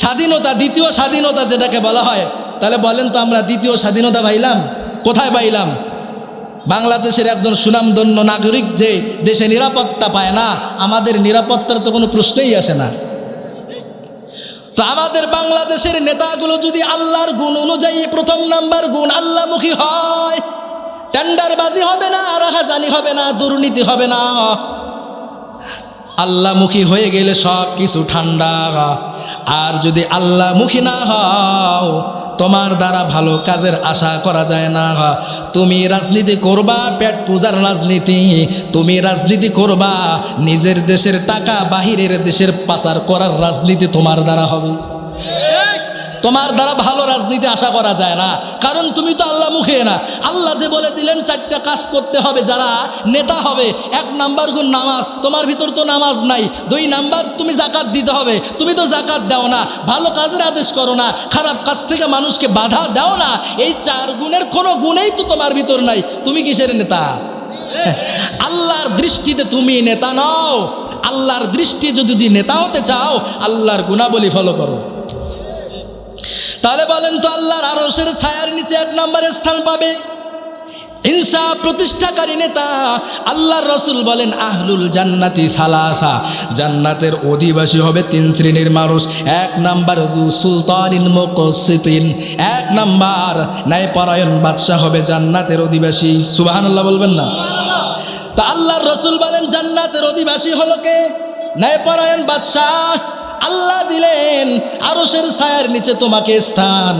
S1: স্বাধীনতা, দ্বিতীয় স্বাধীনতা যেটাকে বলা হয়, তাহলে বলেন তো আমরা দ্বিতীয় স্বাধীনতা পাইলাম কোথায়? পাইলাম বাংলাদেশের একজন সুনামধন্য নাগরিক যে দেশে নিরাপত্তা পায় না, আমাদের নিরাপত্তার তো কোনো প্রশ্নই আসে না। তো আমাদের বাংলাদেশের নেতাগুলো যদি আল্লাহর গুণ অনুযায়ী প্রথম নাম্বার গুণ আল্লাহমুখী হয়, টেন্ডারবাজি হবে না, রাহাজানি হবে না, দুর্নীতি হবে না, আল্লাহমুখী হয়ে গেলে সব কিছু ঠান্ডা। আর যদি আল্লাহমুখী না হও, তোমার দ্বারা ভালো কাজের আশা করা যায় না। তুমি রাজনীতি করবা পেট পূজার রাজনীতি, তুমি রাজনীতি করবা নিজের দেশের টাকা বাহিরের দেশের পাচার করার রাজনীতি তোমার দ্বারা হবে। তোমার দ্বারা ভালো রাজনীতি আশা করা যায় না, কারণ তুমি তো আল্লাহ মুখে না। আল্লাহ যে বলে দিলেন 4টা কাজ করতে হবে যারা নেতা হবে। 1 নাম্বার গুণ নামাজ, তোমার ভিতর তো নামাজ নাই। 2 নাম্বার তুমি জাকাত দিতে হবে, তুমি তো জাকাত দাও না। ভালো কাজের আদেশ করো না, খারাপ কাজ থেকে মানুষকে বাধা দাও না। এই 4 গুণের কোনো গুণেই তো তোমার ভিতর নাই, তুমি কিসের নেতা? আল্লাহর দৃষ্টিতে তুমি নেতা নও। আল্লাহর দৃষ্টি যদি নেতা হতে চাও, আল্লাহর গুণাবলী ফলো করো। তাহলে বলেন তো, আল্লাহর আরশের ছায়ার নিচে 1 নম্বরে স্থান পাবে ইনসাফ প্রতিষ্ঠাকারী নেতা। আল্লাহর রাসূল বলেন আহলুল জান্নাতি সালাসা, জান্নাতের অধিবাসী হবে 3 শ্রেণীর মানুষ। 1 নাম্বার যু সুলতানিন মুকসিতিন, 1 নাম্বার ন্যায়পরায়ণ বাদশা হবে জান্নাতের অধিবাসী। সুবহানাল্লাহ বলবেন না? তা আল্লাহর রাসূল বলেন জান্নাতের অধিবাসী হলো কে? ন্যায়পরায়ণ বাদশা। আল্লাহ দিলেন আরশের ছায়ার নিচে তোমাকে স্থান।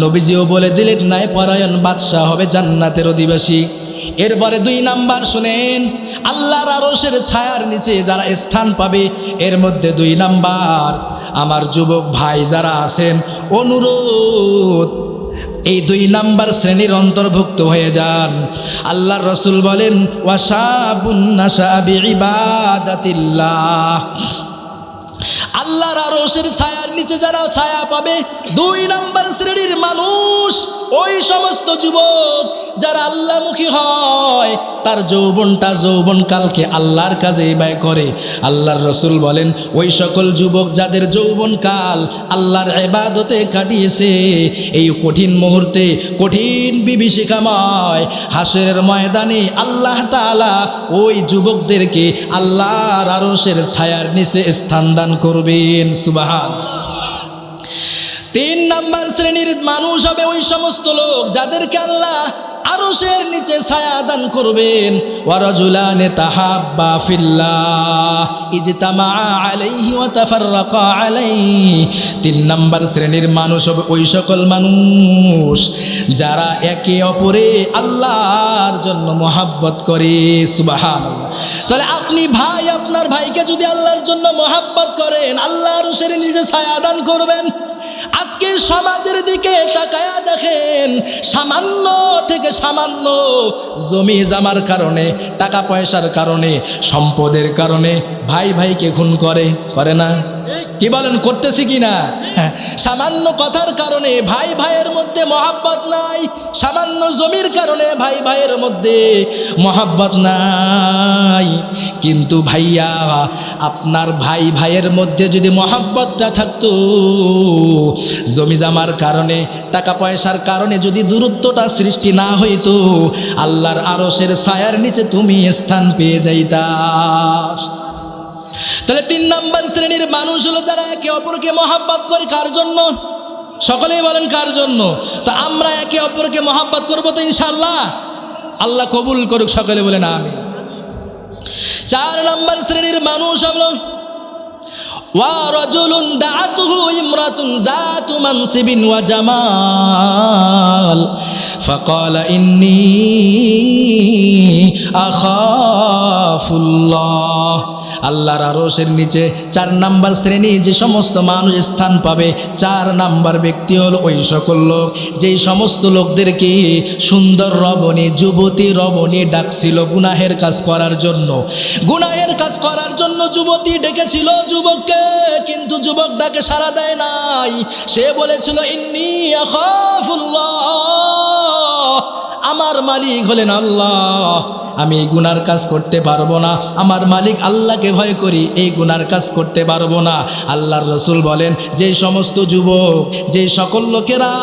S1: নবীজিও বলে দিলেন ন্যায়পরায়ণ বাদশা হবে জান্নাতের অধিবাসী। এরপরে 2 নাম্বার শুনেন, আল্লাহর আরশের ছায়ার নিচে যারা স্থান পাবে, এর মধ্যে 2 নাম্বার আমার যুবক ভাই যারা আছেন, অনুরোধ এই 2 নাম্বার শ্রেণীর অন্তর্ভুক্ত হয়ে যান। আল্লাহর রাসূল বলেন ওয়াশাবুন নাশা বিইবাদাতিল্লাহ, আল্লাহর আরশের ছায়ার নিচে যারা ছায়া পাবে 2 নাম্বার শ্রেণীর মানুষ, ওই সমস্ত যুবক যারা আল্লাহমুখী হয়, তার যৌবনকালকে আল্লাহর কাজে ব্যয় করে। আল্লাহর রাসূল বলেন ওই সকল যুবক যাদের যৌবনকাল আল্লাহর ইবাদতে কাটিয়েছে, এই কঠিন মুহূর্তে, কঠিন বিভীষিকাময় হাসরের ময়দানে আল্লাহ তাআলা ওই যুবকদেরকে আল্লাহর আরশের ছায়ার নিচে স্থান দান করবেন। সুবহানাল্লাহ। 3 নাম্বার শ্রেণীর মানুষ হবে ওই সমস্ত লোক যাদেরকে আল্লাহ আরশের নিচে ছায়া দান করবেন। ওয়ারাজুলানে তাহাব্বা ফিল্লাহ ইজতামা আলাইহি ওয়া তাফাররাকা আলাইহি। 3 নাম্বার শ্রেণীর মানুষ হবে ওই সকল মানুষ যারা একে অপরে আল্লাহর জন্য মহব্বত করে। সুবহানাল্লাহ। তাহলে আপনি ভাই আপনার ভাইকে যদি আল্লাহর জন্য মহব্বত করেন, আল্লাহ আরশের নিচে ছায়া দান করবেন। আজকে সমাজের দিকে তাকায়া দেখেন, সামান্য থেকে সামান্য জমি জামার কারণে, টাকা পয়সার কারণে, সম্পদের কারণে ভাই ভাইকে খুন করে না? কি বলেন, করতেছি কি না? সামান্য কথার কারণে ভাই ভাইয়ের মধ্যে মহব্বত নাই, সামান্য জমির কারণে ভাই ভাইয়ের মধ্যে মহব্বত নাই। কিন্তু ভাইয়া, আপনার ভাই ভাইয়ের মধ্যে যদি মহব্বতটা থাকতো, জমি জামার কারণে, টাকা পয়সার কারণে যদি দূরত্বটা সৃষ্টি না হইতো, আল্লাহর আরশের ছায়ার নিচে তুমি স্থান পেয়ে যাইতা। তাহলে 3 নাম্বার শ্রেণীর মানুষ হলো যারা একে অপরকে মহব্বত করে। কার জন্য? সকলেই বলেন কার জন্য? তো আমরা একে অপরকে মহব্বত করবো তো ইনশাআল্লাহ? আল্লাহ কবুল করুক, সকলে বলেন আমিন। 4 নাম্বার শ্রেণীর মানুষ হলো ওয়ারাজুলুন দাআতুহু ইমরাতুন যাতু মানসিবিন ওয়া জামাল ফাকালা ইন্নী আখাফুল্লাহ। আল্লাহর আরশের নিচে 4 নাম্বার শ্রেণী যে সমস্ত মানুষ স্থান পাবে, 4 নাম্বার ব্যক্তি হলো ওই সকল লোক যেই সমস্ত লোকদেরকে সুন্দর রমণী, যুবতী রমণী ডাকছিল গুনাহের কাজ করার জন্য। গুনাহের কাজ করার জন্য যুবতী ডেকেছিল যুবককে, কিন্তু যুবক ডাকে সাড়া দেয় নাই। সে বলেছিল ইন্নী আখাফুল্লাহ, আমার মালিক হলেন আল্লাহ, আমি এই গুনার কাজ করতে পারবো না, আমার মালিক আল্লাহকে ভয় করি, এই গুনার কাজ করতে পারবো না। আল্লাহর রসুল বলেন, যে সমস্ত যুবক, যে সকল লোকেরা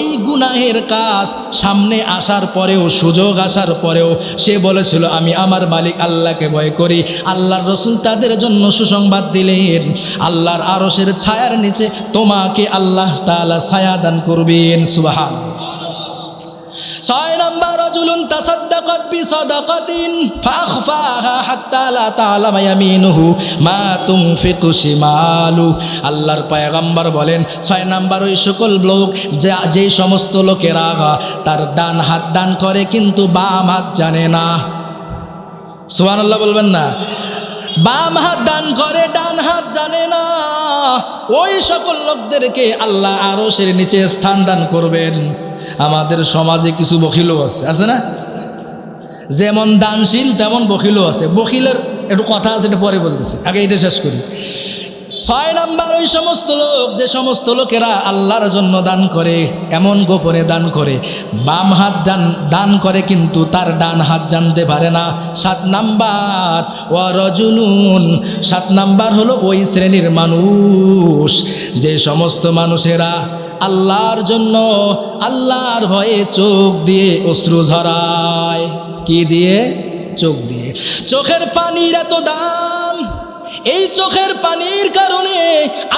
S1: এই গুনাহের কাজ সামনে আসার পরেও, সুযোগ আসার পরেও সে বলেছিল আমি আমার মালিক আল্লাহকে ভয় করি, আল্লাহর রসুল তাদের জন্য সুসংবাদ দিলেন, আল্লাহর আরশের ছায়ার নিচে তোমাকে আল্লাহ তাআলা ছায়া দান করবেন। সুবহানাল্লাহ। 6 নাম্বার, রাজুলুন তাসাদ্দাকাত বিসাদাকাতিন ফাখফাহা হাত্তা লা তা'লামা ইয়ামিনুহু মা তুনফিকু শিমালু। আল্লাহর পয়গম্বর বলেন, 6 নাম্বার ওই সকল লোক যে সমস্ত লোকেরা তার ডান হাত দান করে কিন্তু বাম হাত জানে না। সুবহানাল্লাহ বলবেন না? বাম হাত দান করে, ডান হাত জানে না, ওই সকল লোকদেরকে আল্লাহ আরশের নিচে স্থান দান করবেন। আমাদের সমাজে কিছু বখিলও আছে না? যেমন দানশীল তেমন বখিলও আছে। বখিলের একটু কথা আছে, এটা পরে বলতেছি, আগে এটা শেষ করি। 6 নাম্বার ওই সমস্ত লোক, যে সমস্ত লোকেরা আল্লাহর জন্য দান করে, এমন গোপনে দান করে, বাম হাত দান করে কিন্তু তার ডান হাত জানতে পারে না। 7 নাম্বার, ওয়ারাজুলুন, 7 নাম্বার হলো ওই শ্রেণীর মানুষ, যে সমস্ত মানুষেরা আল্লাহর জন্য, আল্লাহর ভয়ে চোখ দিয়ে অশ্রু ঝরায়। কি দিয়ে? চোখ দিয়ে। চোখের পানির এত দাম, এই চোখের পানির কারণে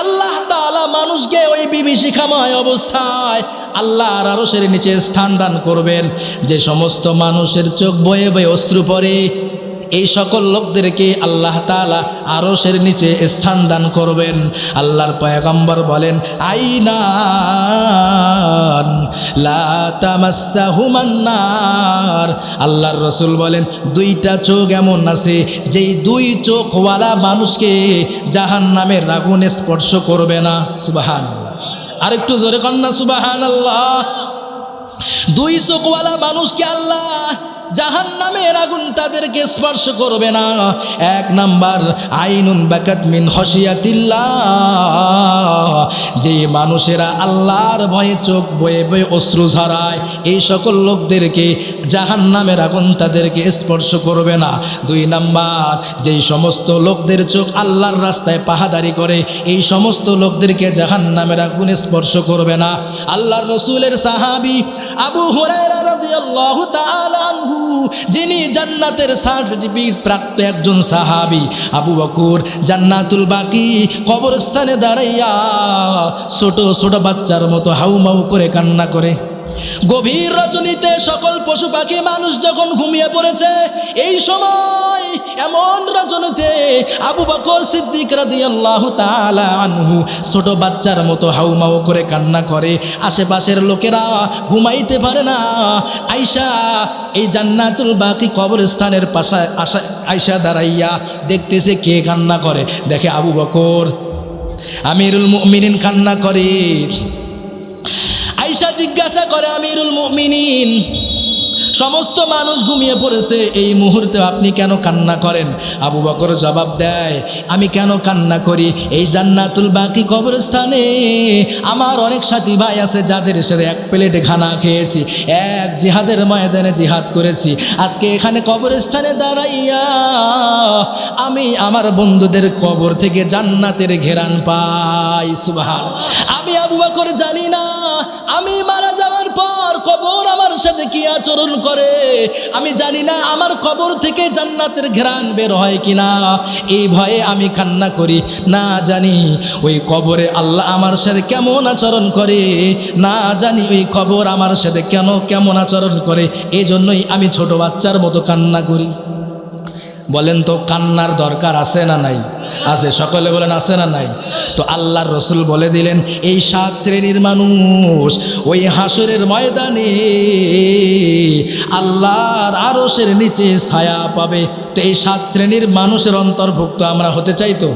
S1: আল্লাহ তাআলা মানুষকে ওই বিভীষিকাময় অবস্থায় আল্লাহর আরশের নিচে স্থান দান করবেন। যে সমস্ত মানুষের চোখ বয়ে বয়ে অশ্রু পড়ে, এই সকল লোকদেরকে আল্লাহ তাআলা আরশের নিচে স্থান দান করবেন। আল্লাহর পয়গম্বর বলেন, আইনান লা তামাসসাহুমান নার। আল্লাহর রসুল বলেন, 2টা চোখ এমন আছে যেই 2 চোখওয়ালা মানুষকে জাহান্নামের আগুন স্পর্শ করবে না। সুবহানাল্লাহ। আরেকটু জোরে কন্যা সুবহানাল্লাহ। 2 চোখওয়ালা মানুষকে আল্লাহ জাহান্নামের আগুন তাদেরকে স্পর্শ করবে না। 1 নাম্বার, আইনুন বাকাত মিন খশিয়াতিল্লাহ, যে মানুষেরা আল্লাহর ভয়ে চোখ বয়ে বয়ে অশ্রু ঝরায়, এই সকল লোকদেরকে জাহান্নামের আগুন তাদেরকে স্পর্শ করবে না। 2 নাম্বার, যেই সমস্ত লোকদের চোখ আল্লাহর রাস্তায় পাহাদারি করে, এই সমস্ত লোকদেরকে জাহান্নামের আগুন স্পর্শ করবে না। আল্লাহর রাসূলের সাহাবী আবু হুরায়রা রাদিয়াল্লাহু তাআলা আনহু, যিনি জান্নাতের সার্টিফিকেট প্রাপ্ত একজন সাহাবী, আবু বকর জান্নাতুল বাকি কবরস্থানে দাঁড়াইয়া ছোট ছোট বাচ্চার মতো হাউমাউ করে কান্না করে। গভীর রজনীতে সকল পশু পাখি মানুষ যখন ঘুমিয়ে পড়েছে, এই সময় এমন রজনীতে আবু বকর সিদ্দিক রাদিয়াল্লাহু তাআলা আনহু ছোট বাচ্চার মতো হাউমাউ করে কান্না করে। আশেপাশের লোকেরা ঘুমাইতে পারে না। আয়েশা এই জান্নাতুল বাকি কবরস্থানের পাশে আয়েশা দাঁড়াইয়া দেখতেছে কে কান্না করে। দেখে আবু বকর আমিরুল মুমিনিন কান্না করে। আয়েশা জিজ্ঞাসা করে, আমিরুল মুমিনিন, সমস্ত মানুষ ঘুমিয়ে পড়েছে, এই মুহূর্তে আপনি কেন কান্না করেন? আবু বকর জবাব দেয়, আমি কেন কান্না করি? এই জান্নাতুল বাকি কবরস্থানে আমার অনেক সাথী ভাই আছে যাদের সাথে 1 প্লেটে খানা খেয়েছি, এক জিহাদের ময়দানে জিহাদ করেছি। আজকে এখানে কবরস্থানে দাঁড়াইয়া আমি আমার বন্ধুদের কবর থেকে জান্নাতের ঘেরান পাই। সুবহানাল্লাহ। আমি আবু বকর জানি না আমি মারা যাওয়ার পর কবর আমার সাথে কি আচরণ করে, আমি জানি না আমার কবর থেকে জান্নাতের ঘ্রাণ বের হয় কিনা, এই ভয়ে আমি কান্না করি। না জানি ওই কবরে আল্লাহ আমার সাথে কেমন আচরণ করে, না জানি ওই কবর আমার সাথে কেমন আচরণ করে, এই জন্যই আমি ছোট বাচ্চার মতো কান্না করি। বলেন তো কান্নার দরকার আছে না নাই? আছে। সকলে বলেন আছে না নাই? তো আল্লাহর রসুল বলে দিলেন, এই 7 শ্রেণীর মানুষ ওই হাসরের ময়দানে আল্লাহর আরশের নিচে ছায়া পাবে। তো এই 7 শ্রেণীর মানুষের অন্তর্ভুক্ত আমরা হতে চাই, তো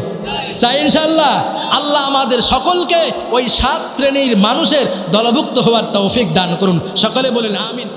S1: চাই ইনশাআল্লাহ। আল্লাহ আমাদের সকলকে ওই 7 শ্রেণীর মানুষের দলভুক্ত হওয়ার তৌফিক দান করুন। সকলে বলেন আমিন।